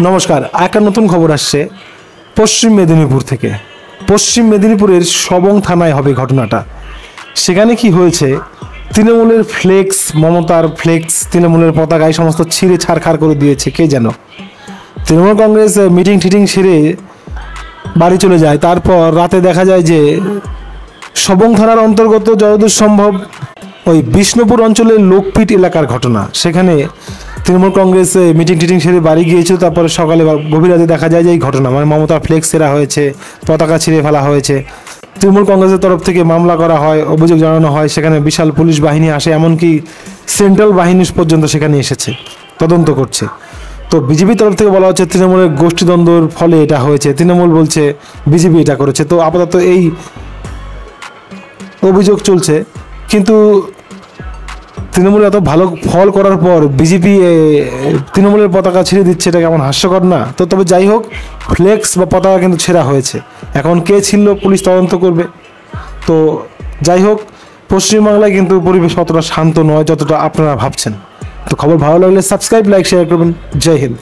নমস্কার, একটা নতুন খবর আসছে পশ্চিম মেদিনীপুর থেকে। পশ্চিম মেদিনীপুরের সবং থানায় হবে ঘটনাটা। সেখানে কি হয়েছে, তৃণমূলের ফ্লেক্স, মমতার ফ্লেক্স, তৃণমূলের পতাকা এই সমস্ত ছিঁড়ে ছাড়খাড় করে দিয়েছে কে যেন। তৃণমূল কংগ্রেস মিটিং টিটিং সেরে বাড়ি চলে যায়। তারপর রাতে দেখা যায় যে সবং থানার অন্তর্গত যতদূর সম্ভব ওই বিষ্ণুপুর অঞ্চলের লোকপিট এলাকার ঘটনা। সেখানে তৃণমূল কংগ্রেস মিটিং টিটিং সেরে বাড়ি গিয়েছিল। তারপরে সকালে গভীর রাতে দেখা যায় যে এই ঘটনা, মানে মমতার ফ্লেক্স ছেঁড়া হয়েছে, পতাকা ছিঁড়ে ফেলা হয়েছে। তৃণমূল কংগ্রেসের তরফ থেকে মামলা করা হয়, অভিযোগ জানানো হয়, সেখানে বিশাল পুলিশ বাহিনী আসে, এমনকি সেন্ট্রাল বাহিনী পর্যন্ত সেখানে এসেছে, তদন্ত করছে। তো বিজেপির তরফ থেকে বলা হচ্ছে তৃণমূলের গোষ্ঠীদ্বন্দ্বের ফলে এটা হয়েছে, তৃণমূল বলছে বিজেপি এটা করেছে। তো আপাতত এই অভিযোগ চলছে, কিন্তু তৃণমূল এত ভালো ফল করার পর বিজেপি তৃণমূলের পতাকা ছিঁড়ে দিচ্ছে, এটা কেমন হাস্যকর না? তো তবে যাই হোক, ফ্লেক্স বা পতাকা কিন্তু ছেঁড়া হয়েছে। এখন কে ছিল পুলিশ তদন্ত করবে। তো যাই হোক, পশ্চিমবাংলায় কিন্তু পরিবেশ অতটা শান্ত নয় যতটা আপনারা ভাবছেন। তো খবর ভালো লাগলে সাবস্ক্রাইব, লাইক, শেয়ার করবেন। জয় হিন্দ।